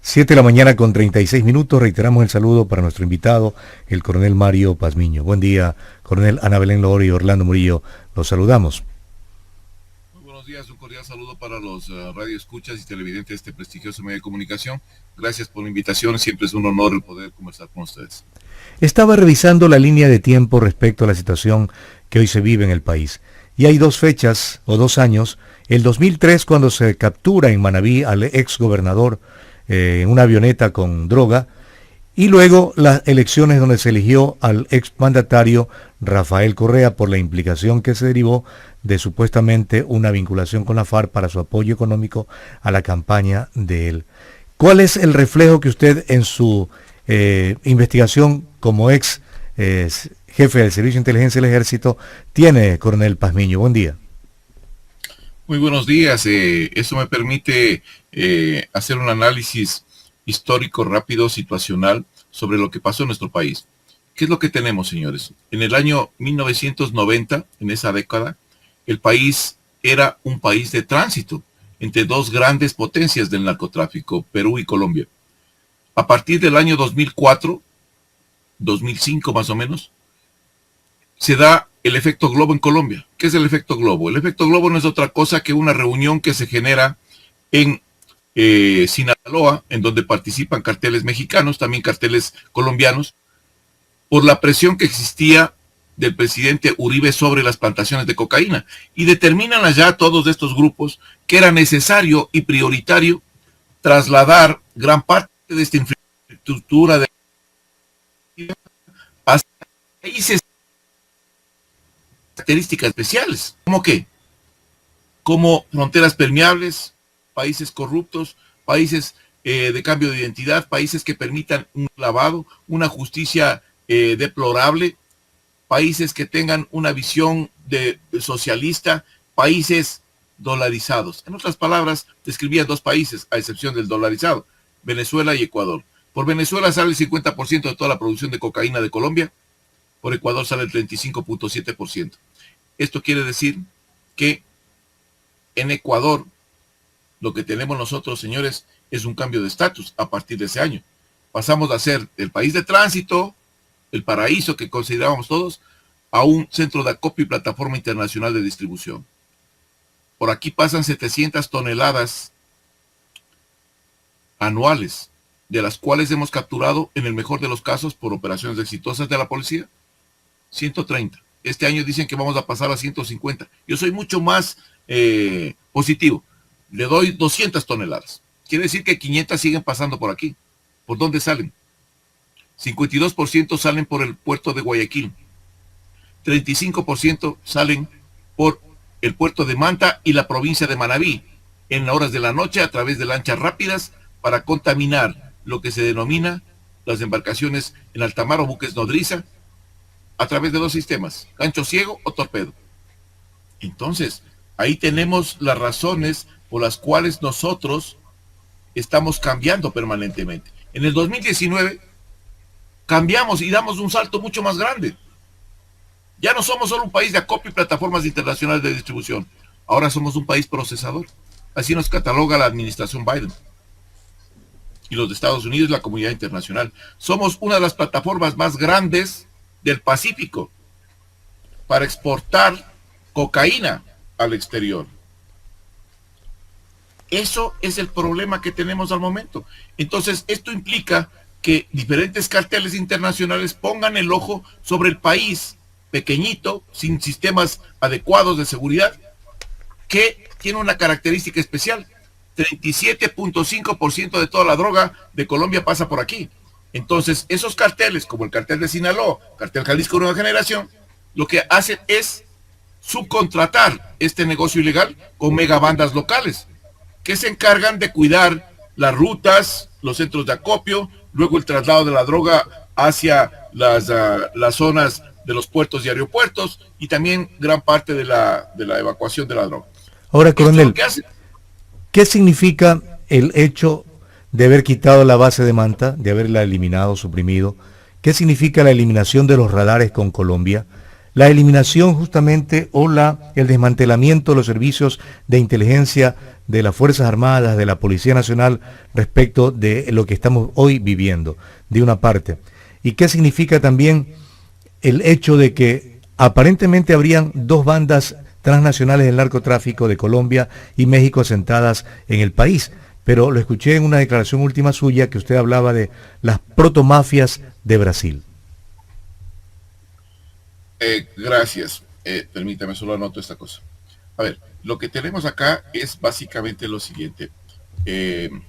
7 de la mañana con 36 minutos. Reiteramos el saludo para nuestro invitado, el coronel Mario Pazmiño. Buen día, coronel. Ana Belén Loro y Orlando Murillo. Los saludamos. Muy buenos días, un cordial saludo para los radioescuchas y televidentes de este prestigioso medio de comunicación. Gracias por la invitación, siempre es un honor el poder conversar con ustedes. Estaba revisando la línea de tiempo respecto a la situación que hoy se vive en el país. Y hay dos fechas o 2 años. El 2003, cuando se captura en Manabí al ex gobernador en una avioneta con droga, y luego las elecciones donde se eligió al ex mandatario Rafael Correa por la implicación que se derivó de supuestamente una vinculación con la FARC para su apoyo económico a la campaña de él. ¿Cuál es el reflejo que usted en su investigación como ex jefe del Servicio de Inteligencia del Ejército tiene, coronel Pazmiño? Buen día. Muy buenos días, eso me permite hacer un análisis histórico rápido, situacional, sobre lo que pasó en nuestro país. ¿Qué es lo que tenemos, señores? En el año 1990, en esa década, el país era un país de tránsito entre dos grandes potencias del narcotráfico, Perú y Colombia. A partir del año 2004, 2005 más o menos, se da el efecto globo en Colombia. ¿Qué es el efecto globo? El efecto globo no es otra cosa que una reunión que se genera en Sinaloa, en donde participan carteles mexicanos, también carteles colombianos, por la presión que existía del presidente Uribe sobre las plantaciones de cocaína. Y determinan allá todos estos grupos que era necesario y prioritario trasladar gran parte de esta infraestructura de hacia países características especiales. ¿Cómo qué? Como fronteras permeables, países corruptos, países de cambio de identidad, países que permitan un lavado, una justicia deplorable, países que tengan una visión socialista, países dolarizados. En otras palabras, describía 2 países, a excepción del dolarizado, Venezuela y Ecuador. Por Venezuela sale el 50% de toda la producción de cocaína de Colombia, por Ecuador sale el 35.7%. Esto quiere decir que en Ecuador lo que tenemos nosotros, señores, es un cambio de estatus a partir de ese año. Pasamos a ser el país de tránsito, el paraíso que considerábamos todos, a un centro de acopio y plataforma internacional de distribución. Por aquí pasan 700 toneladas anuales, de las cuales hemos capturado, en el mejor de los casos, por operaciones exitosas de la policía, 130. Este año dicen que vamos a pasar a 150. Yo soy mucho más positivo. Le doy 200 toneladas. Quiere decir que 500 siguen pasando por aquí. ¿Por dónde salen? 52% salen por el puerto de Guayaquil. 35% salen por el puerto de Manta y la provincia de Manabí, en horas de la noche a través de lanchas rápidas para contaminar lo que se denomina las embarcaciones en alta mar o buques nodriza, a través de 2 sistemas, gancho ciego o torpedo. Entonces, ahí tenemos las razones por las cuales nosotros estamos cambiando permanentemente. En el 2019 cambiamos y damos un salto mucho más grande. Ya no somos solo un país de acopio y plataformas internacionales de distribución. Ahora somos un país procesador. Así nos cataloga la administración Biden y los de Estados Unidos y la comunidad internacional. Somos una de las plataformas más grandes del Pacífico para exportar cocaína al exterior. Eso es el problema que tenemos al momento. Entonces, esto implica que diferentes carteles internacionales pongan el ojo sobre el país pequeñito, sin sistemas adecuados de seguridad, que tiene una característica especial. 37.5% de toda la droga de Colombia pasa por aquí. Entonces, esos carteles, como el cartel de Sinaloa, cartel Jalisco Nueva Generación, lo que hacen es subcontratar este negocio ilegal con megabandas locales, que se encargan de cuidar las rutas, los centros de acopio, luego el traslado de la droga hacia las zonas de los puertos y aeropuertos, y también gran parte de la evacuación de la droga. Ahora, coronel, ¿qué significa el hecho de haber quitado la base de Manta, de haberla eliminado, suprimido? ¿Qué significa la eliminación de los radares con Colombia? la eliminación justamente o el desmantelamiento de los servicios de inteligencia de las Fuerzas Armadas, de la Policía Nacional, respecto de lo que estamos hoy viviendo, de una parte. ¿Y qué significa también el hecho de que aparentemente habrían dos bandas transnacionales del narcotráfico de Colombia y México asentadas en el país? Pero lo escuché en una declaración última suya que usted hablaba de las protomafias de Brasil. Gracias. Permítame, solo anoto esta cosa. A ver, lo que tenemos acá es básicamente lo siguiente. El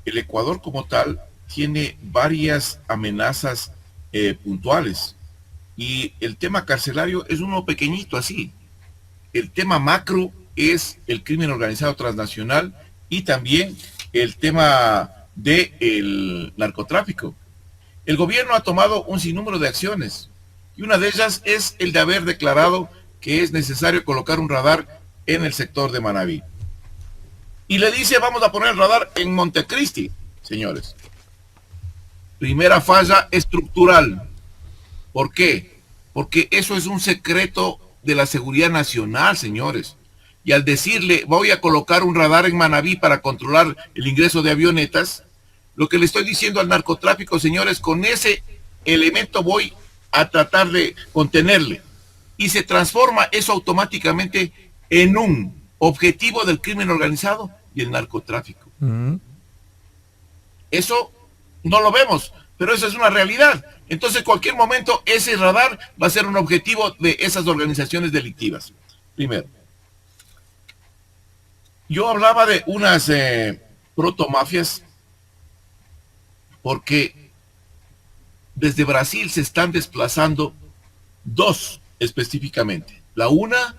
Ecuador como tal tiene varias amenazas puntuales y el tema carcelario es uno pequeñito así. El tema macro es el crimen organizado transnacional y también el tema del narcotráfico. El gobierno ha tomado un sinnúmero de acciones y una de ellas es el de haber declarado que es necesario colocar un radar en el sector de Manabí. Y le dice, vamos a poner el radar en Montecristi, señores. Primera falla estructural. ¿Por qué? Porque eso es un secreto de la seguridad nacional, señores. Y al decirle, voy a colocar un radar en Manabí para controlar el ingreso de avionetas, lo que le estoy diciendo al narcotráfico, señores, con ese elemento voy a tratar de contenerle. Y se transforma eso automáticamente en un objetivo del crimen organizado y el narcotráfico. Eso no lo vemos, pero eso es una realidad. Entonces, cualquier momento, ese radar va a ser un objetivo de esas organizaciones delictivas. Primero, yo hablaba de unas protomafias porque desde Brasil se están desplazando dos específicamente. La una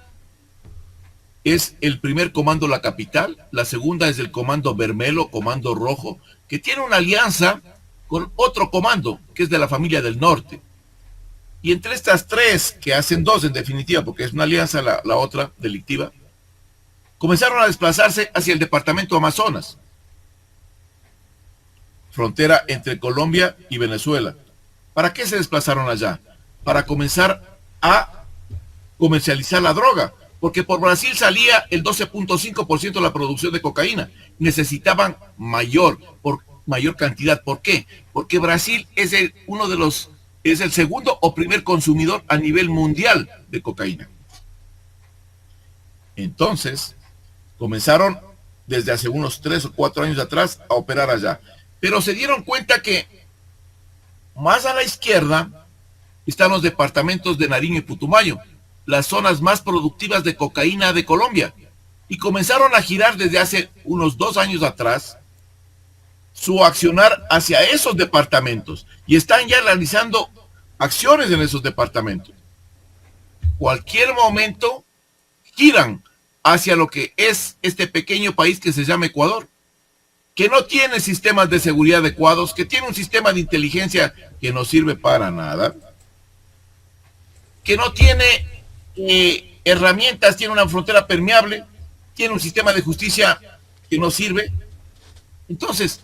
es el primer comando La Capital, la segunda es el comando Bermelo, comando Rojo, que tiene una alianza con otro comando, que es de la familia del norte. Y entre estas tres, que hacen dos en definitiva, porque es una alianza la otra delictiva, comenzaron a desplazarse hacia el departamento Amazonas, frontera entre Colombia y Venezuela. ¿Para qué se desplazaron allá? Para comenzar a comercializar la droga, porque por Brasil salía el 12.5% de la producción de cocaína. Necesitaban mayor cantidad. ¿Por qué? Porque Brasil es el segundo o primer consumidor a nivel mundial de cocaína. Entonces, comenzaron desde hace unos 3 o 4 años atrás a operar allá. Pero se dieron cuenta que más a la izquierda están los departamentos de Nariño y Putumayo, las zonas más productivas de cocaína de Colombia. Y comenzaron a girar desde hace unos 2 años atrás su accionar hacia esos departamentos. Y están ya realizando acciones en esos departamentos. Cualquier momento giran hacia lo que es este pequeño país que se llama Ecuador, que no tiene sistemas de seguridad adecuados, que tiene un sistema de inteligencia que no sirve para nada, que no tiene herramientas, tiene una frontera permeable, tiene un sistema de justicia que no sirve. Entonces,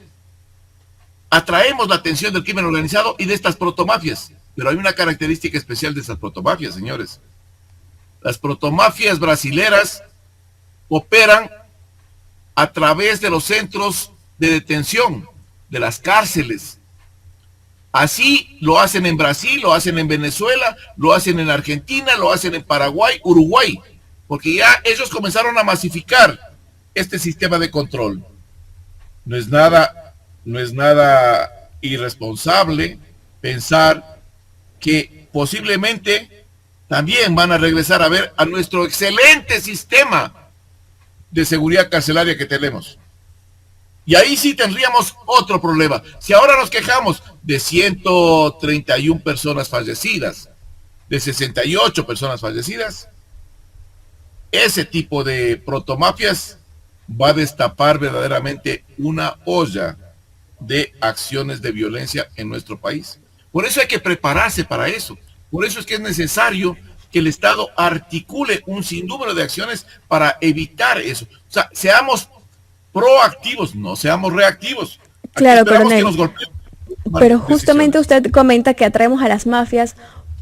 atraemos la atención del crimen organizado y de estas protomafias, pero hay una característica especial de estas protomafias, señores. Las protomafias brasileras operan a través de los centros de detención, de las cárceles. Así lo hacen en Brasil, lo hacen en Venezuela, lo hacen en Argentina, lo hacen en Paraguay, Uruguay, porque ya ellos comenzaron a masificar este sistema de control. No es nada irresponsable pensar que posiblemente también van a regresar a ver a nuestro excelente sistema de seguridad carcelaria que tenemos. Y ahí sí tendríamos otro problema. Si ahora nos quejamos de 131 personas fallecidas, de 68 personas fallecidas, ese tipo de protomafias va a destapar verdaderamente una olla de acciones de violencia en nuestro país. Por eso hay que prepararse para eso. Por eso es que es necesario que el Estado articule un sinnúmero de acciones para evitar eso. O sea, seamos proactivos, no seamos reactivos. Claro, coronel. Pero justamente usted comenta que atraemos a las mafias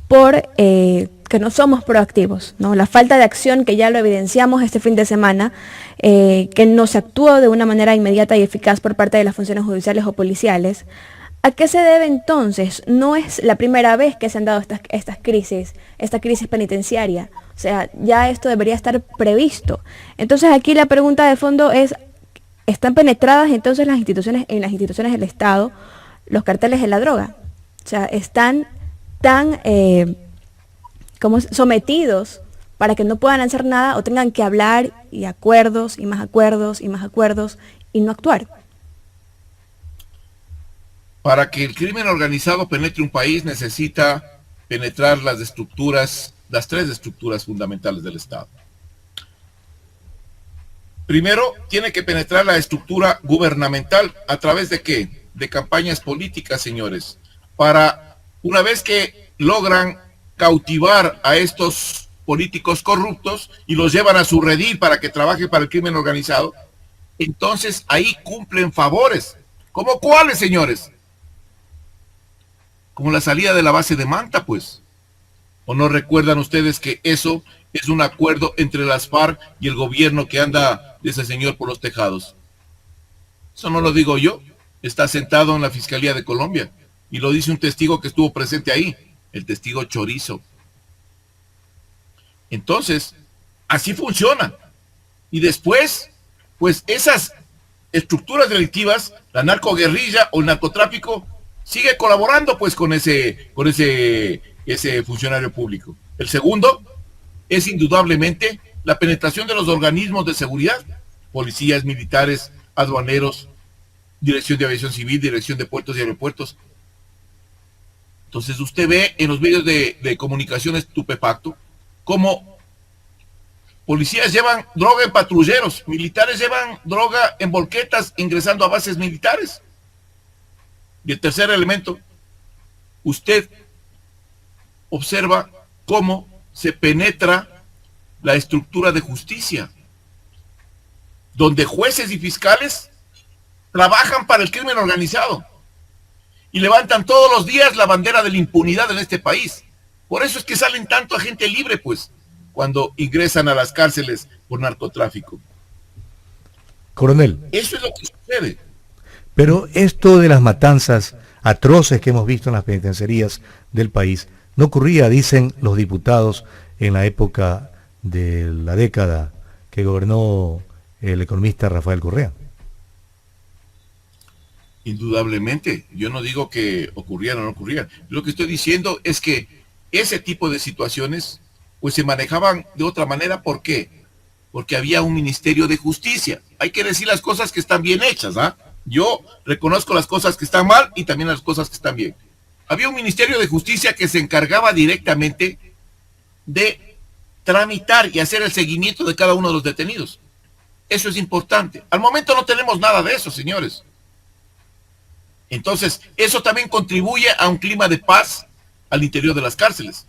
por que no somos proactivos, ¿no? La falta de acción, que ya lo evidenciamos este fin de semana, que no se actuó de una manera inmediata y eficaz por parte de las funciones judiciales o policiales. ¿A qué se debe entonces? No es la primera vez que se han dado esta crisis penitenciaria. O sea, ya esto debería estar previsto. Entonces aquí la pregunta de fondo es, ¿están penetradas entonces en las instituciones del Estado los carteles de la droga? O sea, están tan como sometidos para que no puedan hacer nada o tengan que hablar y acuerdos y más acuerdos y más acuerdos y no actuar. Para que el crimen organizado penetre un país necesita penetrar las tres estructuras fundamentales del Estado. Primero, tiene que penetrar la estructura gubernamental. ¿A través de qué? De campañas políticas, señores. Para, una vez que logran cautivar a estos políticos corruptos y los llevan a su redil para que trabajen para el crimen organizado, entonces ahí cumplen favores. ¿Cómo cuáles, señores? Como la salida de la base de Manta, pues. ¿O no recuerdan ustedes que eso es un acuerdo entre las FARC y el gobierno que anda de ese señor por los tejados? Eso no lo digo yo, está sentado en la Fiscalía de Colombia y lo dice un testigo que estuvo presente ahí, el testigo Chorizo. Entonces, así funciona. Y después, pues esas estructuras delictivas, la narcoguerrilla o el narcotráfico, sigue colaborando pues con ese funcionario público. El segundo es indudablemente la penetración de los organismos de seguridad, policías, militares, aduaneros, Dirección de Aviación Civil, Dirección de Puertos y Aeropuertos. Entonces usted ve en los medios de comunicación estupefacto cómo policías llevan droga en patrulleros, militares llevan droga en volquetas ingresando a bases militares. Y el tercer elemento, usted observa cómo se penetra la estructura de justicia, donde jueces y fiscales trabajan para el crimen organizado y levantan todos los días la bandera de la impunidad en este país. Por eso es que salen tanto a gente libre, pues, cuando ingresan a las cárceles por narcotráfico. Coronel. Eso es lo que sucede. Pero esto de las matanzas atroces que hemos visto en las penitenciarías del país no ocurría, dicen los diputados, en la época de la década que gobernó el economista Rafael Correa. Indudablemente, yo no digo que ocurrieran o no ocurrieran. Lo que estoy diciendo es que ese tipo de situaciones pues se manejaban de otra manera. ¿Por qué? Porque había un Ministerio de Justicia. Hay que decir las cosas que están bien hechas, ¿ah? Yo reconozco las cosas que están mal y también las cosas que están bien. Había un Ministerio de Justicia que se encargaba directamente de tramitar y hacer el seguimiento de cada uno de los detenidos. Eso es importante. Al momento no tenemos nada de eso, señores. Entonces, eso también contribuye a un clima de paz al interior de las cárceles.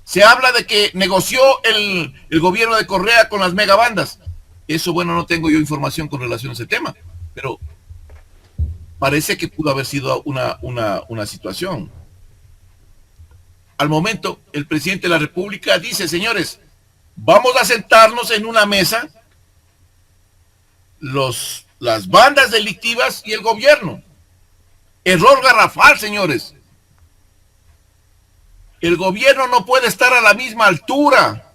Se habla de que negoció el gobierno de Correa con las megabandas. Eso, bueno, no tengo yo información con relación a ese tema, pero parece que pudo haber sido una situación. Al momento, el presidente de la República dice, señores, vamos a sentarnos en una mesa las bandas delictivas y el gobierno. Error garrafal, señores. El gobierno no puede estar a la misma altura.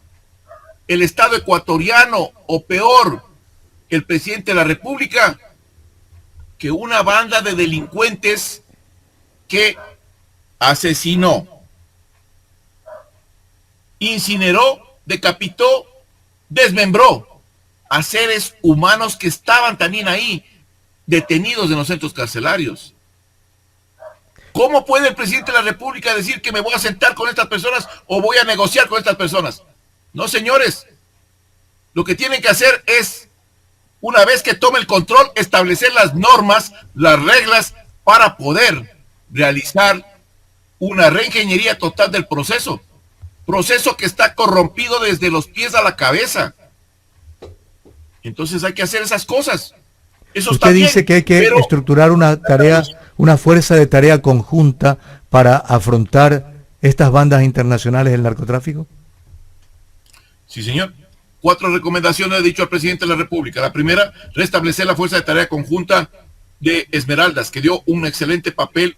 El Estado ecuatoriano, o peor, el presidente de la República, que una banda de delincuentes que asesinó, incineró, decapitó, desmembró a seres humanos que estaban también ahí, detenidos en los centros carcelarios. ¿Cómo puede el presidente de la República decir que me voy a sentar con estas personas o voy a negociar con estas personas? No, señores. Lo que tienen que hacer es, una vez que tome el control, establecer las normas, las reglas para poder realizar una reingeniería total del proceso. Proceso que está corrompido desde los pies a la cabeza. Entonces hay que hacer esas cosas. Eso Usted está bien, dice que hay que estructurar una tarea, una fuerza de tarea conjunta para afrontar estas bandas internacionales del narcotráfico? Sí, señor. 4 recomendaciones he dicho al presidente de la República. La primera, restablecer la Fuerza de Tarea Conjunta de Esmeraldas, que dio un excelente papel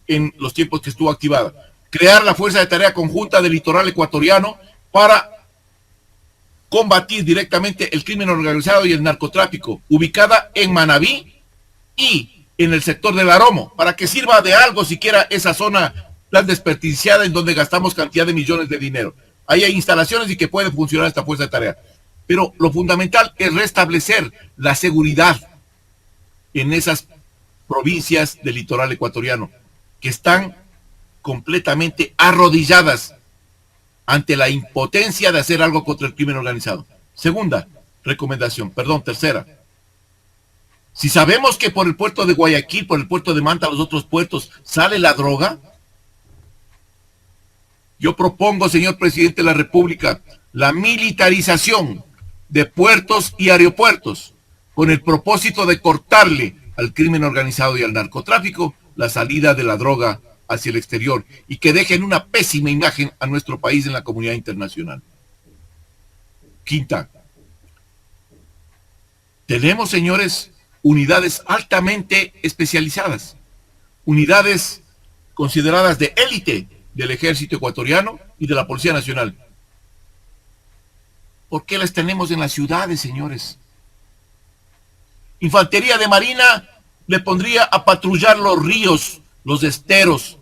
en los tiempos que estuvo activada. Crear la Fuerza de Tarea Conjunta del Litoral Ecuatoriano para combatir directamente el crimen organizado y el narcotráfico, ubicada en Manabí y en el sector del Aromo, para que sirva de algo siquiera esa zona tan desperdiciada en donde gastamos cantidad de millones de dinero. Ahí hay instalaciones y que puede funcionar esta Fuerza de Tarea. Pero lo fundamental es restablecer la seguridad en esas provincias del litoral ecuatoriano, que están completamente arrodilladas ante la impotencia de hacer algo contra el crimen organizado. Tercera. Si sabemos que por el puerto de Guayaquil, por el puerto de Manta, los otros puertos, sale la droga, yo propongo, señor presidente de la República, la militarización de puertos y aeropuertos, con el propósito de cortarle al crimen organizado y al narcotráfico la salida de la droga hacia el exterior y que dejen una pésima imagen a nuestro país en la comunidad internacional. Quinta, tenemos, señores, unidades altamente especializadas, unidades consideradas de élite del Ejército Ecuatoriano y de la Policía Nacional. ¿Por qué las tenemos en las ciudades, señores? Infantería de Marina le pondría a patrullar los ríos, los esteros,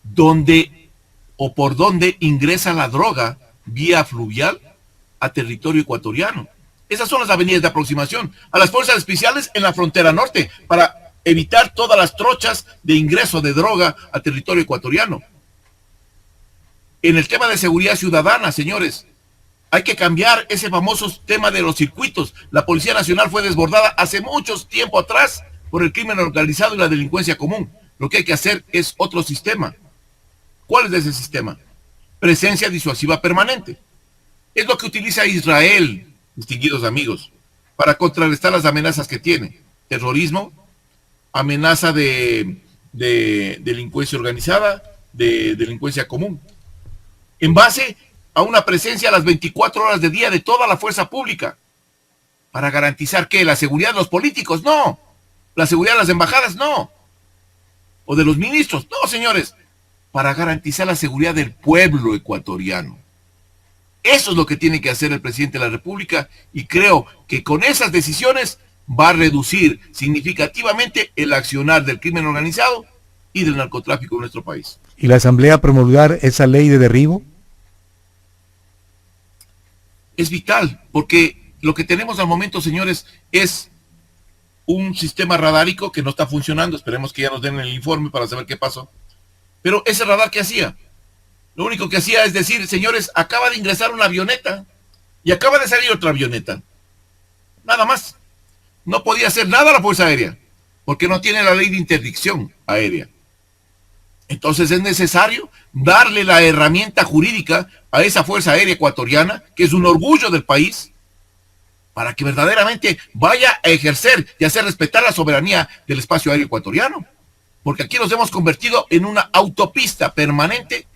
donde o por donde ingresa la droga vía fluvial a territorio ecuatoriano. Esas son las avenidas de aproximación. A las fuerzas especiales en la frontera norte, para evitar todas las trochas de ingreso de droga a territorio ecuatoriano. En el tema de seguridad ciudadana, señores, hay que cambiar ese famoso tema de los circuitos. La Policía Nacional fue desbordada hace mucho tiempo atrás por el crimen organizado y la delincuencia común. Lo que hay que hacer es otro sistema. ¿Cuál es ese sistema? Presencia disuasiva permanente. Es lo que utiliza Israel, distinguidos amigos, para contrarrestar las amenazas que tiene. Terrorismo, amenaza de delincuencia organizada, de delincuencia común. En base a una presencia a las 24 horas del día de toda la fuerza pública, para garantizar que la seguridad de los políticos, no, la seguridad de las embajadas, no, o de los ministros, no, señores, para garantizar la seguridad del pueblo ecuatoriano. Eso es lo que tiene que hacer el presidente de la República, y creo que con esas decisiones va a reducir significativamente el accionar del crimen organizado y del narcotráfico en nuestro país. ¿Y la Asamblea promulgar esa ley de derribo? Es vital, porque lo que tenemos al momento, señores, es un sistema radárico que no está funcionando. Esperemos que ya nos den el informe para saber qué pasó. Pero ese radar, ¿qué hacía? Lo único que hacía es decir, señores, acaba de ingresar una avioneta y acaba de salir otra avioneta. Nada más. No podía hacer nada la Fuerza Aérea, porque no tiene la ley de interdicción aérea. Entonces es necesario darle la herramienta jurídica a esa Fuerza Aérea Ecuatoriana, que es un orgullo del país, para que verdaderamente vaya a ejercer y hacer respetar la soberanía del espacio aéreo ecuatoriano. Porque aquí nos hemos convertido en una autopista permanente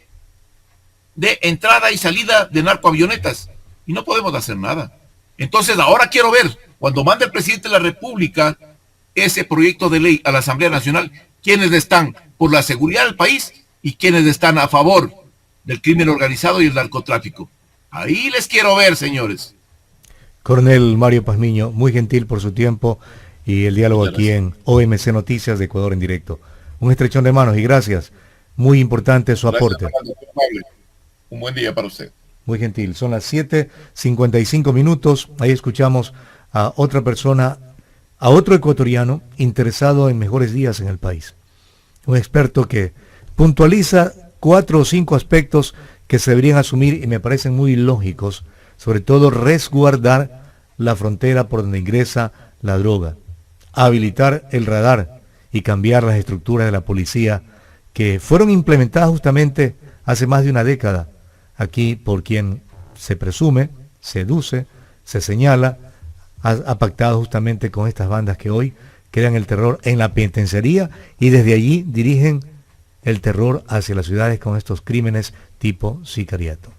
de entrada y salida de narcoavionetas, y no podemos hacer nada. Entonces ahora quiero ver, cuando mande el presidente de la República ese proyecto de ley a la Asamblea Nacional, quiénes están por la seguridad del país y quiénes están a favor del crimen organizado y el narcotráfico. Ahí les quiero ver, señores. Coronel Mario Pazmiño, muy gentil por su tiempo y el diálogo aquí en OMC Noticias de Ecuador en directo. Un estrechón de manos y gracias. Muy importante su aporte. Un buen día para usted. Muy gentil. Son las 7:55 minutos. Ahí escuchamos a otra persona, a otro ecuatoriano interesado en mejores días en el país. Un experto que puntualiza 4 o 5 aspectos que se deberían asumir y me parecen muy lógicos, sobre todo resguardar la frontera por donde ingresa la droga, habilitar el radar y cambiar las estructuras de la policía que fueron implementadas justamente hace más de una década aquí por quien se presume, seduce, se señala, ha pactado justamente con estas bandas que hoy crean el terror en la penitenciaría y desde allí dirigen el terror hacia las ciudades con estos crímenes tipo sicariato.